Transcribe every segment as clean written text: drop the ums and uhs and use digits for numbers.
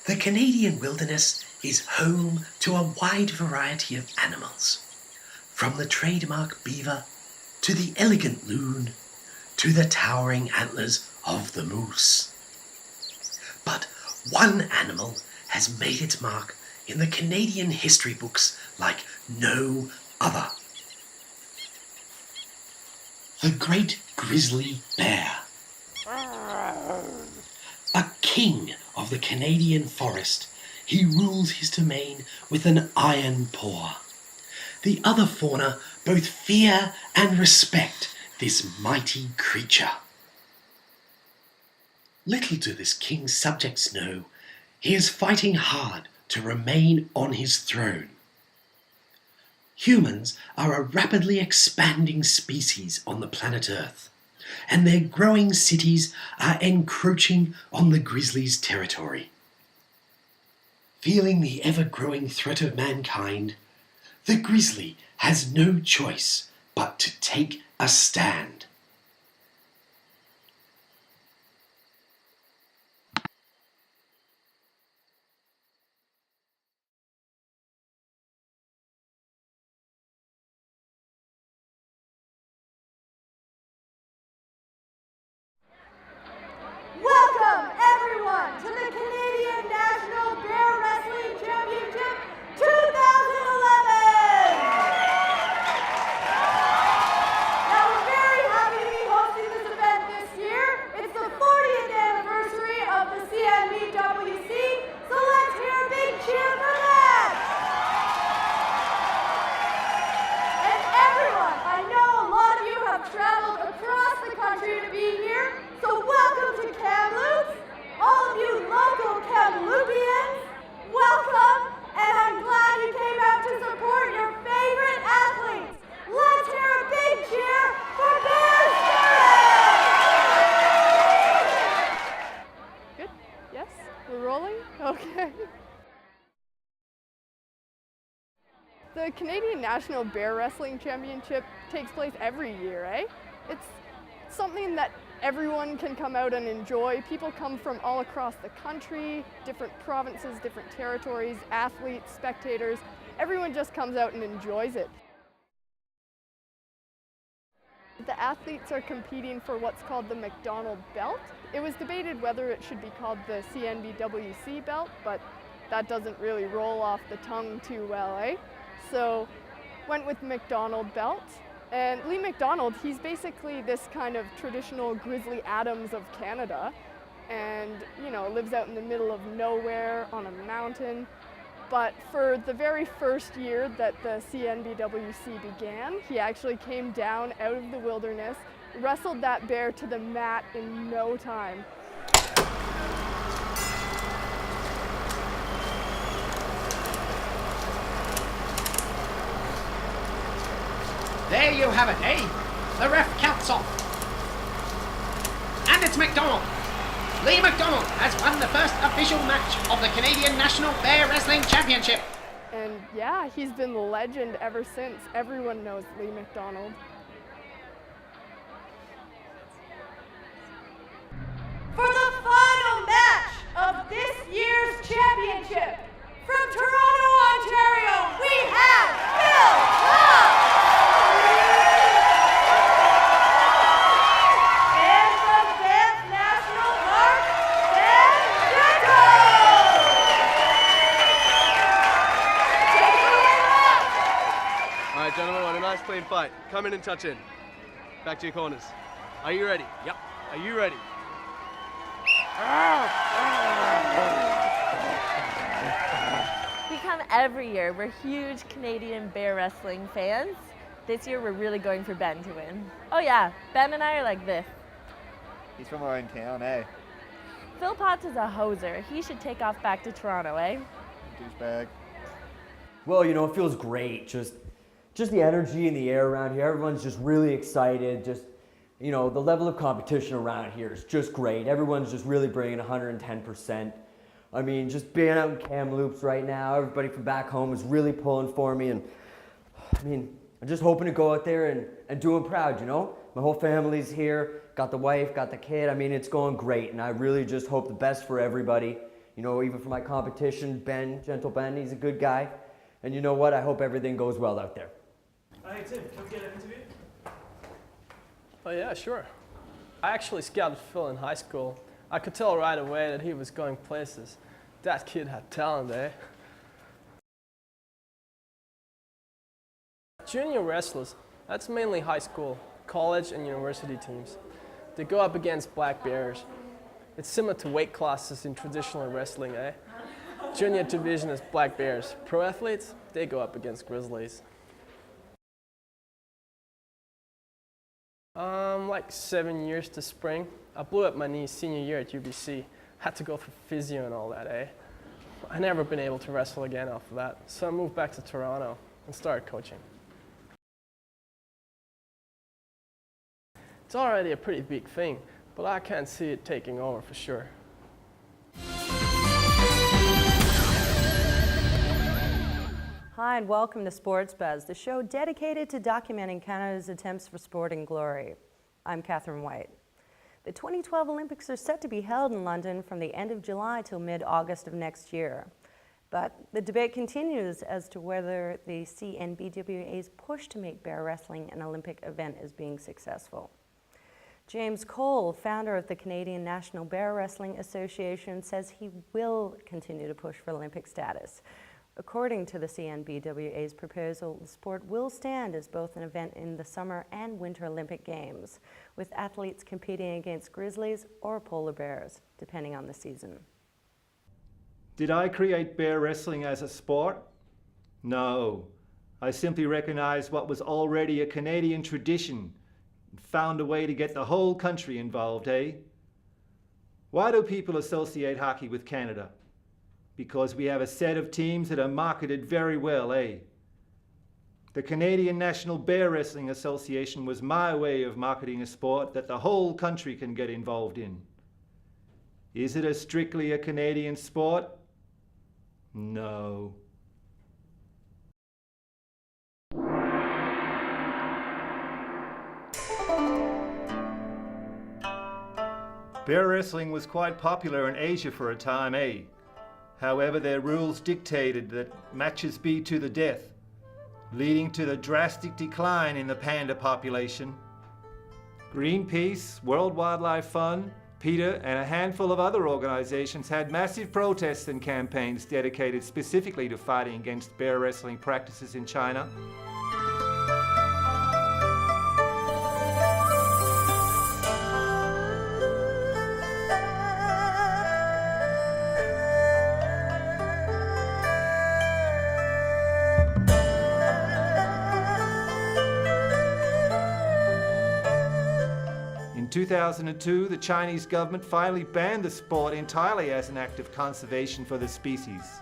The Canadian wilderness is home to a wide variety of animals, from the trademark beaver to the elegant loon to the towering antlers of the moose. But one animal has made its mark in the Canadian history books like no other. The great grizzly bear. A king of the Canadian forest, he rules his domain with an iron paw. The other fauna both fear and respect this mighty creature. Little do this king's subjects know, he is fighting hard to remain on his throne. Humans are a rapidly expanding species on the planet Earth, and their growing cities are encroaching on the grizzly's territory. Feeling the ever-growing threat of mankind, the grizzly has no choice but to take a stand. Welcome, everyone, to the Canadian National Bear Wrestling Championship 2011! Now, we're very happy to be hosting this event this year. It's the 40th anniversary of the CNBWC, so let's hear a big cheer for that! And everyone, I know a lot of you have traveled across the country to be here, so welcome to Kamloops, all of you local Kamloopians, welcome, and I'm glad you came out to support your favorite athletes. Let's hear a big cheer for Bear Spirit! Good? Yes? We're rolling? Okay. The Canadian National Bear Wrestling Championship takes place every year, eh? It's something that everyone can come out and enjoy. People come from all across the country, different provinces, different territories, athletes, spectators. Everyone just comes out and enjoys it. The athletes are competing for what's called the McDonald belt. It was debated whether it should be called the CNBWC belt, but that doesn't really roll off the tongue too well, eh? So went with McDonald belt. And Lee McDonald, he's basically this kind of traditional Grizzly Adams of Canada, and, you know, lives out in the middle of nowhere on a mountain. But for the very first year that the CNBWC began, he actually came down out of the wilderness, wrestled that bear to the mat in no time. There you have it, eh? The ref counts off. And it's McDonald. Lee McDonald has won the first official match of the Canadian National Bear Wrestling Championship. And yeah, he's been the legend ever since. Everyone knows Lee McDonald. For the final match of this year's championship, from Toronto, Ontario, we have Phil Cobb! And from Banff National Park, Ben Jekyll! Take it away, Rob! All right, gentlemen, what a nice clean fight. Come in and touch in. Back to your corners. Are you ready? Yep. Are you ready? We come every year. We're huge Canadian bear wrestling fans. This year we're really going for Ben to win. Oh yeah, Ben and I are like this. He's from our own town, eh? Phil Potts is a hoser. He should take off back to Toronto, eh? Douchebag. Well, you know, it feels great. Just the energy in the air around here. Everyone's just really excited. Just, you know, the level of competition around here is just great. Everyone's just really bringing 110%. I mean, just being out in Kamloops right now, everybody from back home is really pulling for me. And I mean, I'm just hoping to go out there and do them proud, you know? My whole family's here, got the wife, got the kid. I mean, it's going great. And I really just hope the best for everybody. You know, even for my competition, Ben, Gentle Ben, he's a good guy. And you know what? I hope everything goes well out there. Hey Tim, can we get an interview? Oh yeah, sure. I actually scouted Phil in high school. I could tell right away that he was going places. That kid had talent, eh? Junior wrestlers, that's mainly high school, college and university teams. They go up against black bears. It's similar to weight classes in traditional wrestling, eh? Junior division is black bears. Pro athletes, they go up against grizzlies. Like 7 years this spring. I blew up my knee senior year at UBC. Had to go for physio and all that, eh? I never been able to wrestle again after that, so I moved back to Toronto and started coaching. It's already a pretty big thing, but I can't see it taking over for sure. Hi and welcome to Sports Buzz, the show dedicated to documenting Canada's attempts for sporting glory. I'm Catherine White. The 2012 Olympics are set to be held in London from the end of July till mid-August of next year. But the debate continues as to whether the CNBWA's push to make bear wrestling an Olympic event is being successful. James Cole, founder of the Canadian National Bear Wrestling Association, says he will continue to push for Olympic status. According to the CNBWA's proposal, the sport will stand as both an event in the Summer and Winter Olympic Games, with athletes competing against grizzlies or polar bears, depending on the season. Did I create bear wrestling as a sport? No. I simply recognized what was already a Canadian tradition and found a way to get the whole country involved, eh? Why do people associate hockey with Canada? Because we have a set of teams that are marketed very well, eh? The Canadian National Bear Wrestling Association was my way of marketing a sport that the whole country can get involved in. Is it strictly a Canadian sport? No. Bear wrestling was quite popular in Asia for a time, eh? However, their rules dictated that matches be to the death, leading to the drastic decline in the panda population. Greenpeace, World Wildlife Fund, PETA, and a handful of other organizations had massive protests and campaigns dedicated specifically to fighting against bear wrestling practices in China. In 2002, the Chinese government finally banned the sport entirely as an act of conservation for the species.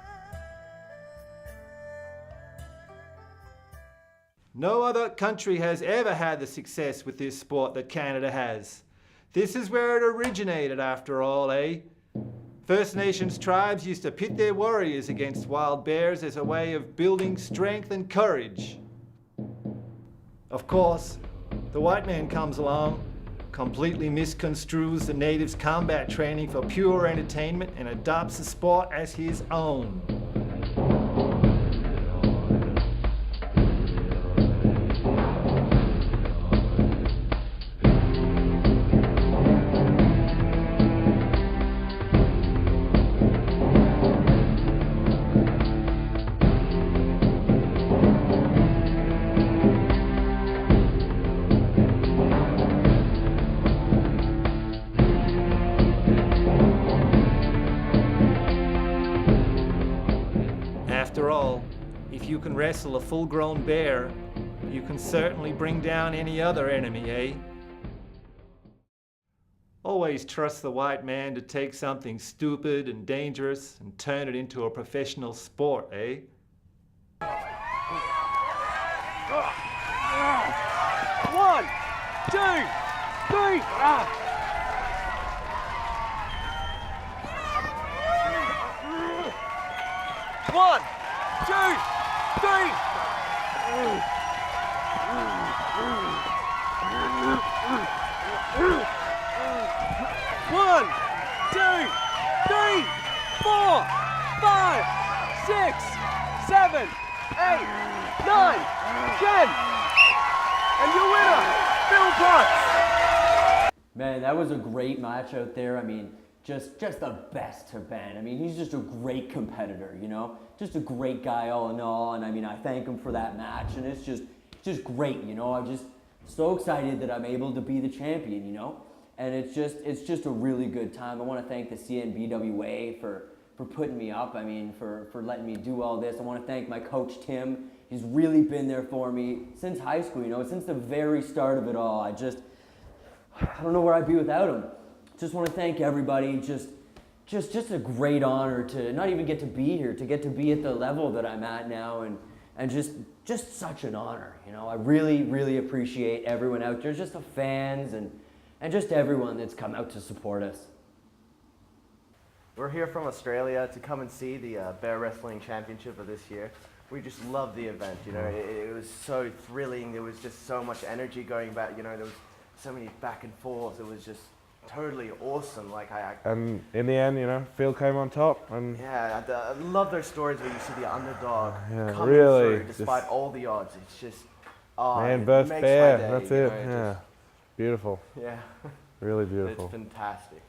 No other country has ever had the success with this sport that Canada has. This is where it originated, after all, eh? First Nations tribes used to pit their warriors against wild bears as a way of building strength and courage. Of course, the white man comes along, completely misconstrues the natives' combat training for pure entertainment and adopts the sport as his own. After all, if you can wrestle a full-grown bear, you can certainly bring down any other enemy, eh? Always trust the white man to take something stupid and dangerous and turn it into a professional sport, eh? 1, 2, 3, One, two, three. One, two, three, 4. Man, that was a great match out there. I mean, just the best to Ben. I mean, he's just a great competitor, you know? Just a great guy all in all, and I mean, I thank him for that match, and it's just great, you know? I'm just so excited that I'm able to be the champion, you know? And it's just a really good time. I want to thank the CNBWA for putting me up, I mean, for letting me do all this. I want to thank my coach, Tim. He's really been there for me since high school, you know, since the very start of it all. I don't know where I'd be without him. Just want to thank everybody. Just a great honor to not even get to be here, to get to be at the level that I'm at now, and just such an honor, you know. I really, really appreciate everyone out there, just the fans and just everyone that's come out to support us. We're here from Australia to come and see the Bear Wrestling Championship of this year. We just loved the event, you know. It was so thrilling. There was just so much energy going back, you know. There was so many back and forths. It was just totally awesome. And in the end, you know, Phil came on top. And yeah, I love those stories where you see the underdog coming really, through despite all the odds. It's just, man it versus makes bear. my day, That's you it. know, Yeah, beautiful. Yeah, really beautiful. It's fantastic.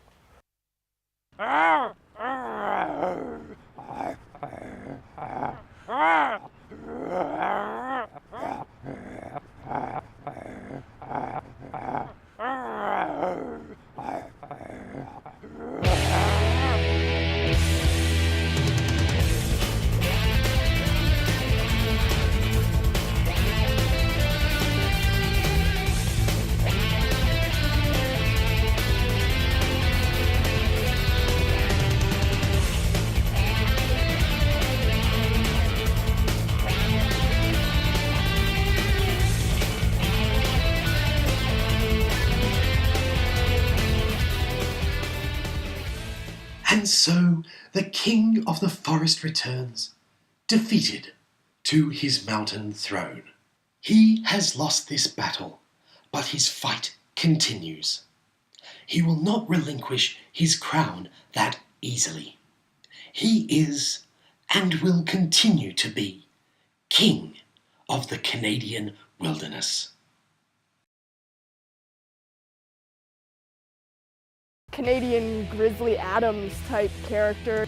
And so the king of the forest returns, defeated, to his mountain throne. He has lost this battle, but his fight continues. He will not relinquish his crown that easily. He is, and will continue to be, king of the Canadian wilderness. Canadian Grizzly Adams type character.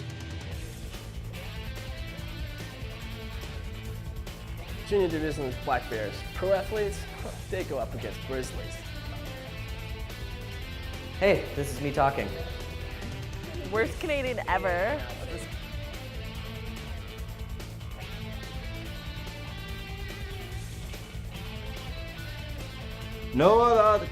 Junior division is Black Bears. Pro athletes, they go up against Grizzlies. Hey, this is me talking. Worst Canadian ever. No other